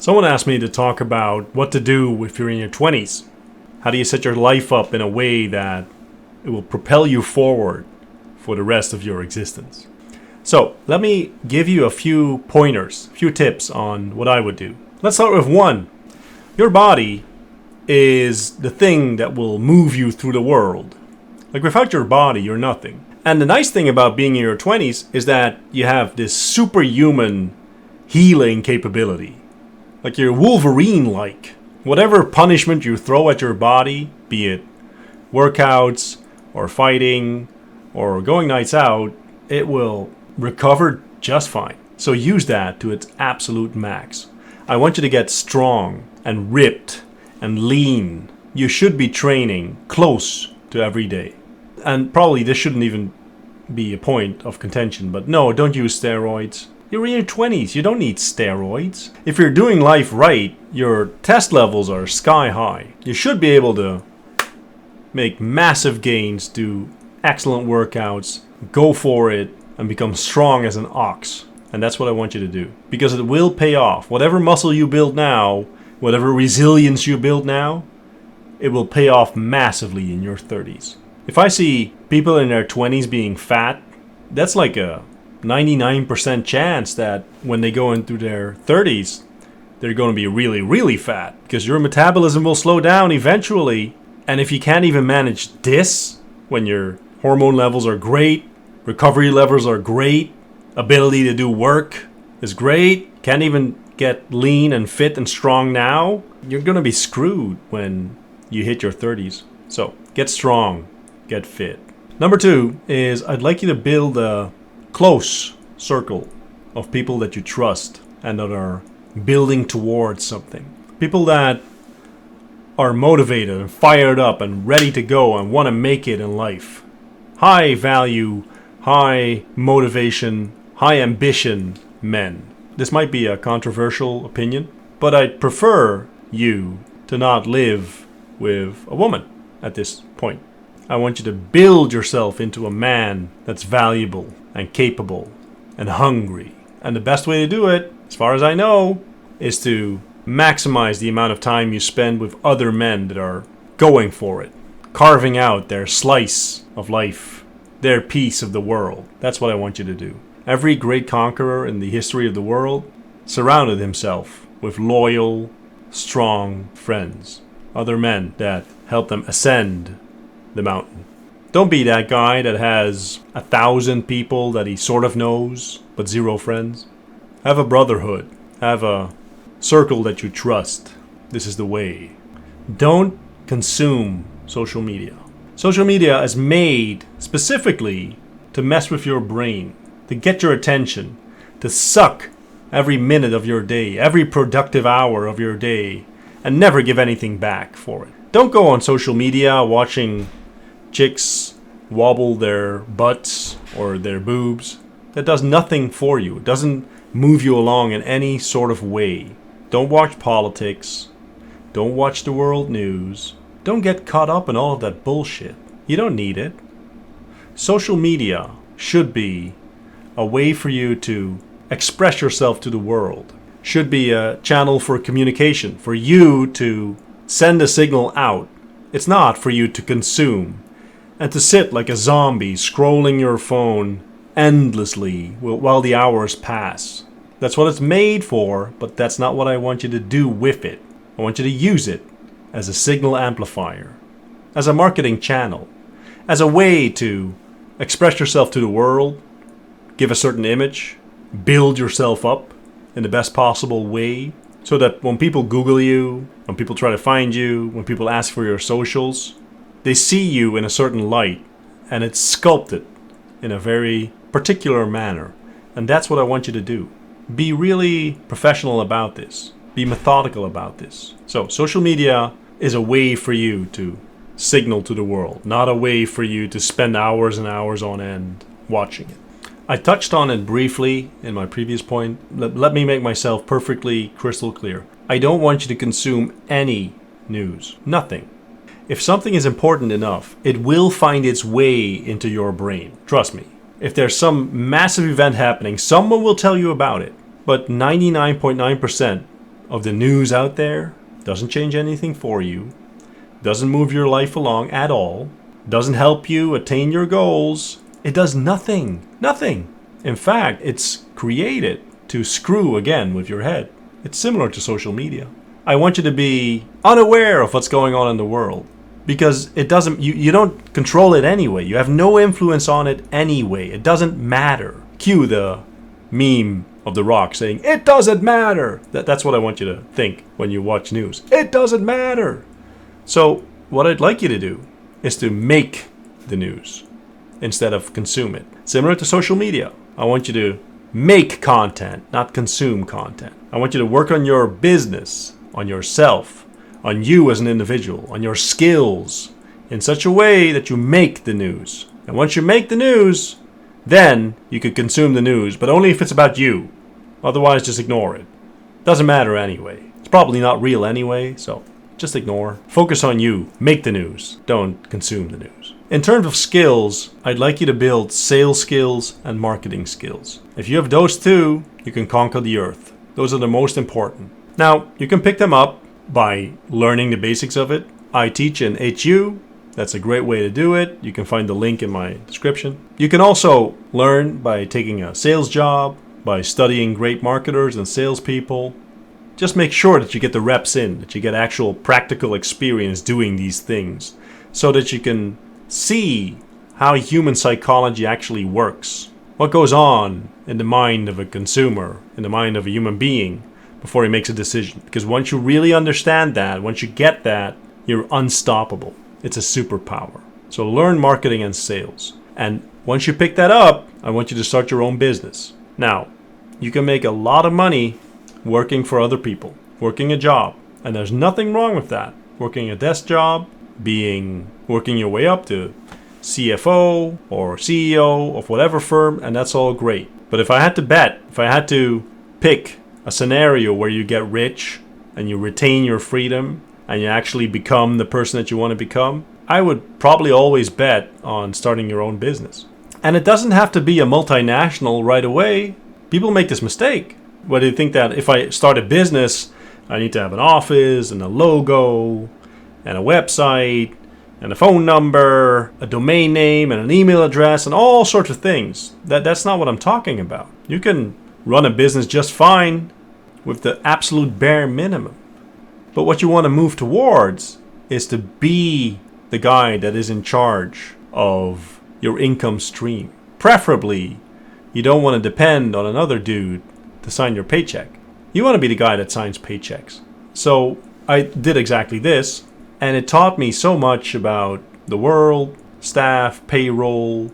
Someone asked me to talk about what to do if you're in your 20s. How do you set your life up in a way that it will propel you forward for the rest of your existence? So let me give you a few pointers, a few tips on what I would do. Let's start with one. Your body is the thing that will move you through the world. Like without your body, you're nothing. And the nice thing about being in your 20s is that you have this superhuman healing capability. Like you're Wolverine-like. Whatever punishment you throw at your body, be it workouts or fighting or going nights out, it will recover just fine. So use that to its absolute max. I want you to get strong and ripped and lean. You should be training close to every day. And probably this shouldn't even be a point of contention, but no, don't use steroids. You're in your 20s, you don't need steroids. If you're doing life right, your test levels are sky high. You should be able to make massive gains, do excellent workouts, go for it, and become strong as an ox. And that's what I want you to do. Because it will pay off. Whatever muscle you build now, whatever resilience you build now, it will pay off massively in your 30s. If I see people in their 20s being fat, that's like a 99% chance that when they go into their 30s, they're going to be really, really fat. Because your metabolism will slow down eventually. And if you can't even manage this, when your hormone levels are great, recovery levels are great, ability to do work is great, can't even get lean and fit and strong now, you're going to be screwed when you hit your 30s. So get strong, get fit. Number 2 is I'd like you to build a close circle of people that you trust and that are building towards something. People that are motivated and fired up and ready to go and want to make it in life. High value, high motivation, high ambition men. This might be a controversial opinion, but I'd prefer you to not live with a woman at this point. I want you to build yourself into a man that's valuable and capable and hungry. And the best way to do it, as far as I know, is to maximize the amount of time you spend with other men that are going for it, carving out their slice of life, their piece of the world. That's what I want you to do. Every great conqueror in the history of the world surrounded himself with loyal, strong friends, other men that helped them ascend the mountain. Don't be that guy that has 1,000 people that he sort of knows, but 0 friends. Have a brotherhood. Have a circle that you trust. This is the way. Don't consume social media. Social media is made specifically to mess with your brain, to get your attention, to suck every minute of your day, every productive hour of your day, and never give anything back for it. Don't go on social media watching chicks wobble their butts or their boobs. That does nothing for you. It doesn't move you along in any sort of way. Don't watch politics. Don't watch the world news. Don't get caught up in all of that bullshit. You don't need it. Social media should be a way for you to express yourself to the world. Should be a channel for communication, for you to send a signal out. It's not for you to consume and to sit like a zombie scrolling your phone endlessly while the hours pass. That's what it's made for, but that's not what I want you to do with it. I want you to use it as a signal amplifier, as a marketing channel, as a way to express yourself to the world, give a certain image, build yourself up in the best possible way, so that when people Google you, when people try to find you, when people ask for your socials, they see you in a certain light, and it's sculpted in a very particular manner. And that's what I want you to do. Be really professional about this. Be methodical about this. So social media is a way for you to signal to the world, not a way for you to spend hours and hours on end watching it. I touched on it briefly in my previous point. Let me make myself perfectly crystal clear. I don't want you to consume any news. Nothing. If something is important enough, it will find its way into your brain. Trust me. If there's some massive event happening, someone will tell you about it. But 99.9% of the news out there doesn't change anything for you, doesn't move your life along at all, doesn't help you attain your goals. It does nothing. Nothing. In fact, it's created to screw again with your head. It's similar to social media. I want you to be unaware of what's going on in the world because it doesn't, you don't control it anyway. You have no influence on it anyway. It doesn't matter. Cue the meme of The Rock saying, "It doesn't matter." That's what I want you to think when you watch news. It doesn't matter. So what I'd like you to do is to make the news instead of consume it. Similar to social media. I want you to make content, not consume content. I want you to work on your business, on yourself, on you as an individual, on your skills in such a way that you make the news. And once you make the news, then you could consume the news, but only if it's about you. Otherwise, just ignore it. Doesn't matter anyway. It's probably not real anyway, so just ignore. Focus on you. Make the news. Don't consume the news. In terms of skills, I'd like you to build sales skills and marketing skills. If you have those two, you can conquer the earth. Those are the most important. Now, you can pick them up by learning the basics of it. I teach in HU. That's a great way to do it. You can find the link in my description. You can also learn by taking a sales job, by studying great marketers and salespeople. Just make sure that you get the reps in, that you get actual practical experience doing these things so that you can see how human psychology actually works. What goes on in the mind of a consumer, in the mind of a human being before he makes a decision. Because once you really understand that, once you get that, you're unstoppable. It's a superpower. So learn marketing and sales. And once you pick that up, I want you to start your own business. Now, you can make a lot of money working for other people, working a job. And there's nothing wrong with that. Working a desk job, working your way up to CFO or CEO of whatever firm, and that's all great. But if I had to bet, if I had to pick a scenario where you get rich and you retain your freedom and you actually become the person that you want to become, I would probably always bet on starting your own business. And it doesn't have to be a multinational right away. People make this mistake where they think that if I start a business, I need to have an office and a logo and a website and a phone number, a domain name and an email address and all sorts of things. That's not what I'm talking about. You can run a business just fine with the absolute bare minimum. But what you want to move towards is to be the guy that is in charge of your income stream. Preferably, you don't want to depend on another dude to sign your paycheck. You want to be the guy that signs paychecks. So I did exactly this, and it taught me so much about the world, staff, payroll,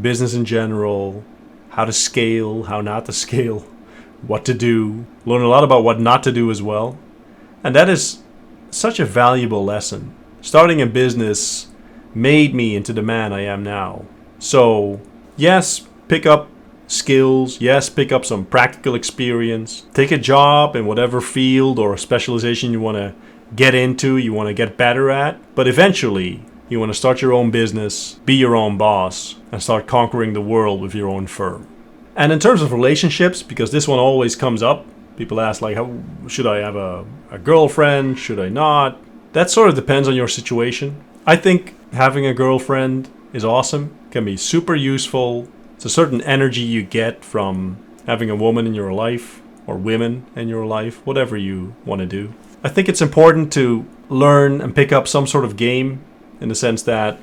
business in general, how to scale, how not to scale, what to do. Learn a lot about what not to do as well. And that is such a valuable lesson. Starting a business made me into the man I am now. So, yes, pick up skills. Yes, pick up some practical experience. Take a job in whatever field or specialization you want to get into, you want to get better at. But eventually, you want to start your own business, be your own boss, and start conquering the world with your own firm. And in terms of relationships, because this one always comes up, people ask, like, how should I have a girlfriend? Should I not? That sort of depends on your situation. I think having a girlfriend is awesome, can be super useful. It's a certain energy you get from having a woman in your life, or women in your life, whatever you want to do. I think it's important to learn and pick up some sort of game in the sense that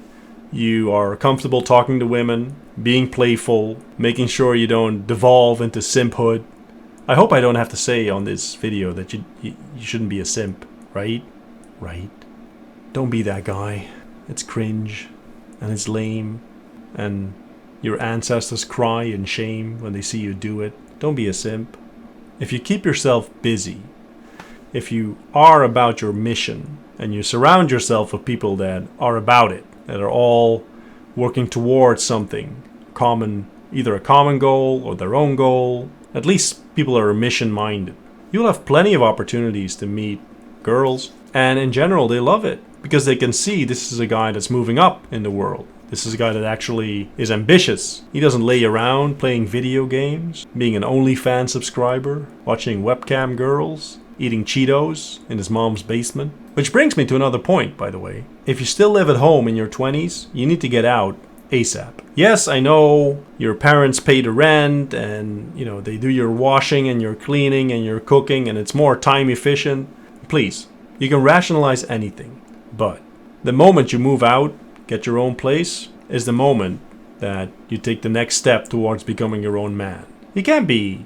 you are comfortable talking to women, being playful, making sure you don't devolve into simphood. I hope I don't have to say on this video that you shouldn't be a simp, right? Right? Don't be that guy. It's cringe, and it's lame, and your ancestors cry in shame when they see you do it. Don't be a simp. If you keep yourself busy, if you are about your mission, and you surround yourself with people that are about it, that are all working towards something common, either a common goal or their own goal, at least people are mission-minded, you'll have plenty of opportunities to meet girls, and in general they love it because they can see this is a guy that's moving up in the world. This is a guy that actually is ambitious. He doesn't lay around playing video games, being an OnlyFans subscriber, watching webcam girls. eating Cheetos in his mom's basement. Which brings me to another point, by the way. If you still live at home in your 20s, you need to get out ASAP. Yes, I know your parents pay the rent and, they do your washing and your cleaning and your cooking and it's more time efficient. Please, you can rationalize anything. But the moment you move out, get your own place, is the moment that you take the next step towards becoming your own man. You can't be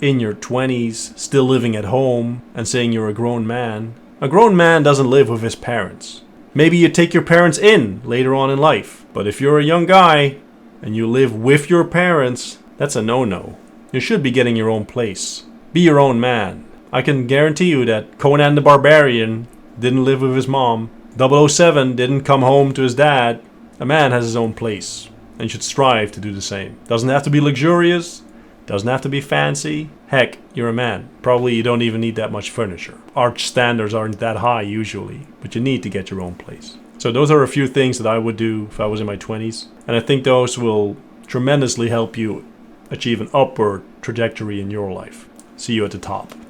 in your 20s, still living at home and saying you're a grown man. A grown man doesn't live with his parents. Maybe you take your parents in later on in life. But if you're a young guy and you live with your parents, that's a no-no. You should be getting your own place. Be your own man. I can guarantee you that Conan the Barbarian didn't live with his mom. 007 didn't come home to his dad. A man has his own place and should strive to do the same. Doesn't have to be luxurious. Doesn't have to be fancy. Heck, you're a man. Probably you don't even need that much furniture. Arch standards aren't that high usually, but you need to get your own place. So those are a few things that I would do if I was in my 20s. And I think those will tremendously help you achieve an upward trajectory in your life. See you at the top.